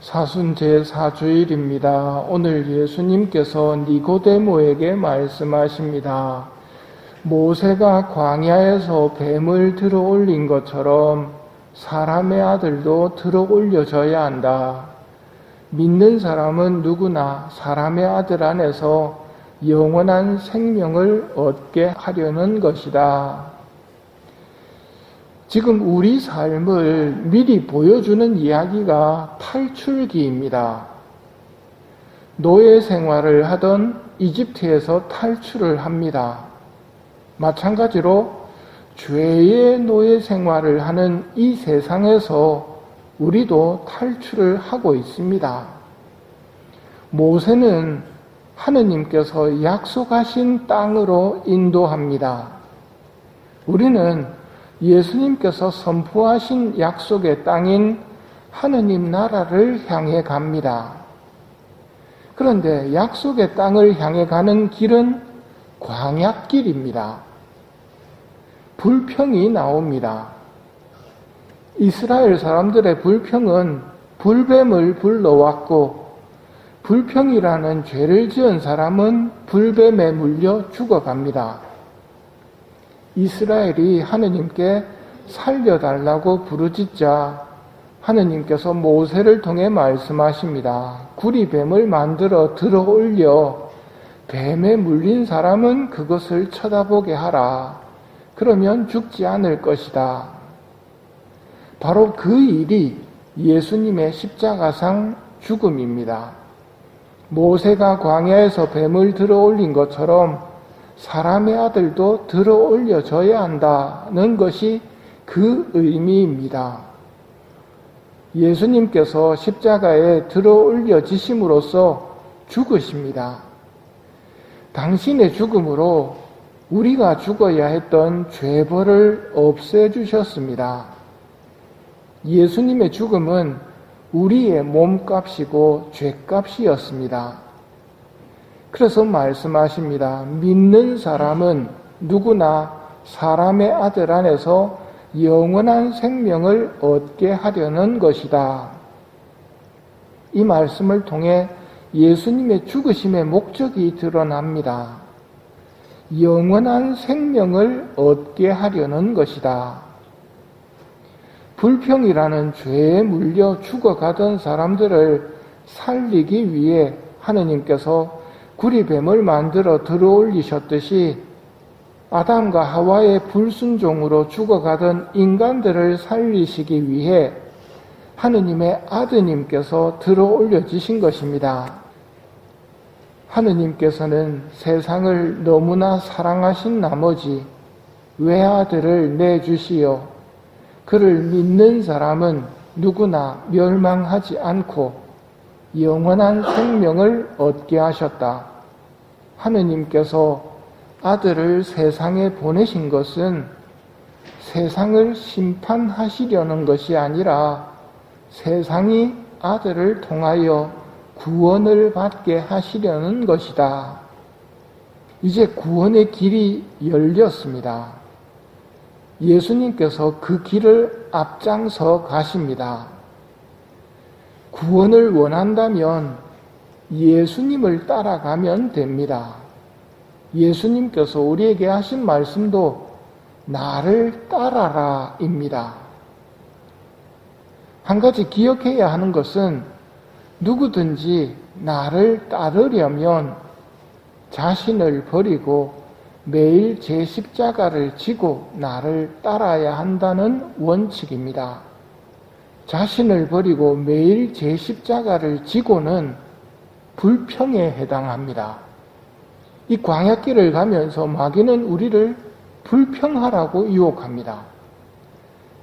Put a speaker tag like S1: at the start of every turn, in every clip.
S1: 사순 제4주일입니다. 오늘 예수님께서 니고데모에게 말씀하십니다. 모세가 광야에서 뱀을 들어 올린 것처럼 사람의 아들도 들어 올려져야 한다. 믿는 사람은 누구나 사람의 아들 안에서 영원한 생명을 얻게 하려는 것이다. 지금 우리 삶을 미리 보여주는 이야기가 탈출기입니다. 노예 생활을 하던 이집트에서 탈출을 합니다. 마찬가지로 죄의 노예 생활을 하는 이 세상에서 우리도 탈출을 하고 있습니다. 모세는 하느님께서 약속하신 땅으로 인도합니다. 우리는 예수님께서 선포하신 약속의 땅인 하느님 나라를 향해 갑니다. 그런데 약속의 땅을 향해 가는 길은 광야길입니다. 불평이 나옵니다. 이스라엘 사람들의 불평은 불뱀을 불러왔고, 불평이라는 죄를 지은 사람은 불뱀에 물려 죽어갑니다. 이스라엘이 하느님께 살려달라고 부르짖자 하느님께서 모세를 통해 말씀하십니다. 구리뱀을 만들어 들어 올려 뱀에 물린 사람은 그것을 쳐다보게 하라. 그러면 죽지 않을 것이다. 바로 그 일이 예수님의 십자가상 죽음입니다. 모세가 광야에서 뱀을 들어 올린 것처럼 사람의 아들도 들어 올려져야 한다는 것이 그 의미입니다. 예수님께서 십자가에 들어 올려지심으로써 죽으십니다. 당신의 죽음으로 우리가 죽어야 했던 죄벌을 없애주셨습니다. 예수님의 죽음은 우리의 몸값이고 죄값이었습니다. 그래서 말씀하십니다. 믿는 사람은 누구나 사람의 아들 안에서 영원한 생명을 얻게 하려는 것이다. 이 말씀을 통해 예수님의 죽으심의 목적이 드러납니다. 영원한 생명을 얻게 하려는 것이다. 불평이라는 죄에 물려 죽어가던 사람들을 살리기 위해 하느님께서 구리뱀을 만들어 들어올리셨듯이 아담과 하와의 불순종으로 죽어가던 인간들을 살리시기 위해 하느님의 아드님께서 들어올려지신 것입니다. 하느님께서는 세상을 너무나 사랑하신 나머지 외아들을 내주시어 그를 믿는 사람은 누구나 멸망하지 않고 영원한 생명을 얻게 하셨다. 하느님께서 아들을 세상에 보내신 것은 세상을 심판하시려는 것이 아니라 세상이 아들을 통하여 구원을 받게 하시려는 것이다. 이제 구원의 길이 열렸습니다. 예수님께서 그 길을 앞장서 가십니다. 구원을 원한다면 예수님을 따라가면 됩니다. 예수님께서 우리에게 하신 말씀도 나를 따라라 입니다. 한 가지 기억해야 하는 것은 누구든지 나를 따르려면 자신을 버리고 매일 제 십자가를 지고 나를 따라야 한다는 원칙입니다. 자신을 버리고 매일 제 십자가를 지고는 불평에 해당합니다. 이 광야길을 가면서 마귀는 우리를 불평하라고 유혹합니다.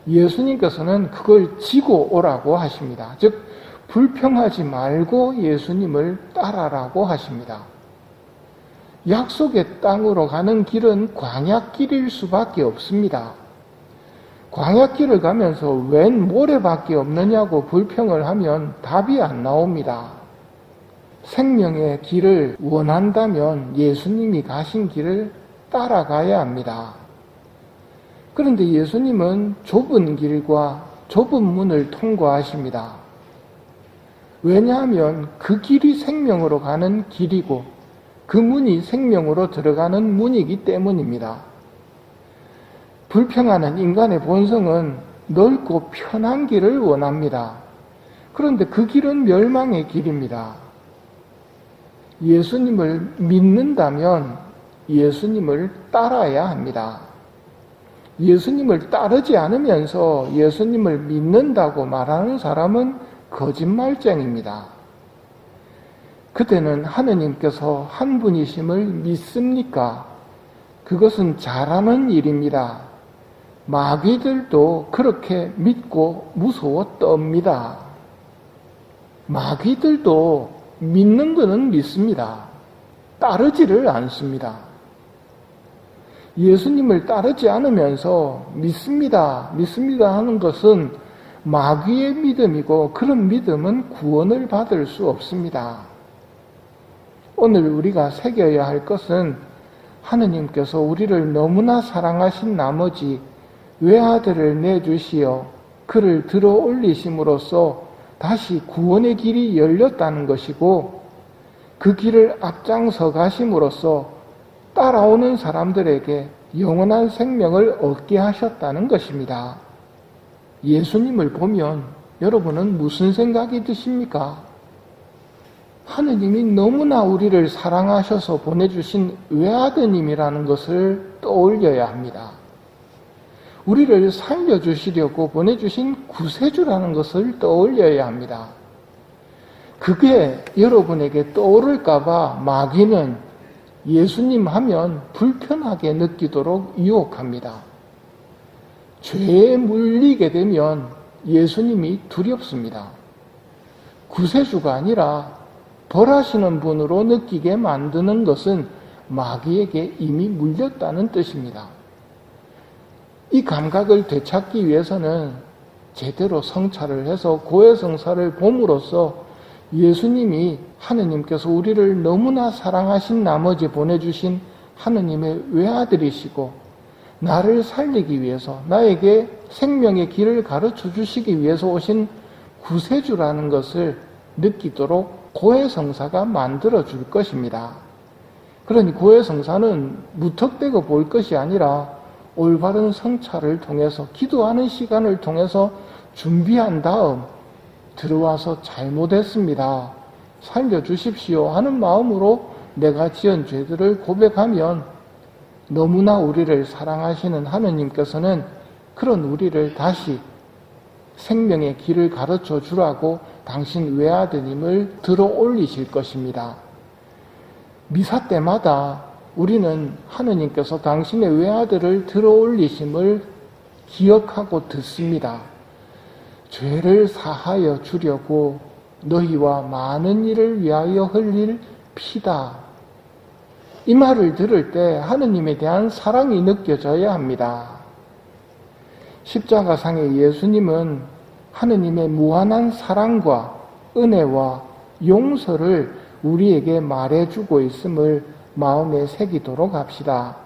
S1: 예수님께서는 그걸 지고 오라고 하십니다. 즉 불평하지 말고 예수님을 따라라고 하십니다. 약속의 땅으로 가는 길은 광야길일 수밖에 없습니다. 광야길을 가면서 웬 모래밖에 없느냐고 불평을 하면 답이 안 나옵니다. 생명의 길을 원한다면 예수님이 가신 길을 따라가야 합니다. 그런데 예수님은 좁은 길과 좁은 문을 통과하십니다. 왜냐하면 그 길이 생명으로 가는 길이고 그 문이 생명으로 들어가는 문이기 때문입니다. 불평하는 인간의 본성은 넓고 편한 길을 원합니다. 그런데 그 길은 멸망의 길입니다. 예수님을 믿는다면 예수님을 따라야 합니다. 예수님을 따르지 않으면서 예수님을 믿는다고 말하는 사람은 거짓말쟁입니다. 그때는 하느님께서 한 분이심을 믿습니까? 그것은 잘하는 일입니다. 마귀들도 그렇게 믿고 무서워 떱니다. 마귀들도 믿는 것은 믿습니다. 따르지를 않습니다. 예수님을 따르지 않으면서 믿습니다 하는 것은 마귀의 믿음이고 그런 믿음은 구원을 받을 수 없습니다. 오늘 우리가 새겨야 할 것은 하느님께서 우리를 너무나 사랑하신 나머지 외아들을 내주시어 그를 들어 올리심으로써 다시 구원의 길이 열렸다는 것이고 그 길을 앞장서 가심으로써 따라오는 사람들에게 영원한 생명을 얻게 하셨다는 것입니다. 예수님을 보면 여러분은 무슨 생각이 드십니까? 하느님이 너무나 우리를 사랑하셔서 보내주신 외아드님이라는 것을 떠올려야 합니다. 우리를 살려주시려고 보내주신 구세주라는 것을 떠올려야 합니다. 그게 여러분에게 떠오를까봐 마귀는 예수님 하면 불편하게 느끼도록 유혹합니다. 죄에 물리게 되면 예수님이 두렵습니다. 구세주가 아니라 벌하시는 분으로 느끼게 만드는 것은 마귀에게 이미 물렸다는 뜻입니다. 이 감각을 되찾기 위해서는 제대로 성찰을 해서 고해성사를 봄으로써 예수님이 하느님께서 우리를 너무나 사랑하신 나머지 보내주신 하느님의 외아들이시고 나를 살리기 위해서 나에게 생명의 길을 가르쳐 주시기 위해서 오신 구세주라는 것을 느끼도록 고해성사가 만들어 줄 것입니다. 그러니 고해성사는 무턱대고 볼 것이 아니라 올바른 성찰을 통해서 기도하는 시간을 통해서 준비한 다음 들어와서 잘못했습니다. 살려주십시오 하는 마음으로 내가 지은 죄들을 고백하면 너무나 우리를 사랑하시는 하느님께서는 그런 우리를 다시 생명의 길을 가르쳐 주라고 당신 외아드님을 들어 올리실 것입니다. 미사 때마다 우리는 하느님께서 당신의 외아들을 들어 올리심을 기억하고 듣습니다. 죄를 사하여 주려고 너희와 많은 일을 위하여 흘릴 피다. 이 말을 들을 때 하느님에 대한 사랑이 느껴져야 합니다. 십자가상의 예수님은 하느님의 무한한 사랑과 은혜와 용서를 우리에게 말해주고 있음을 마음에 새기도록 합시다.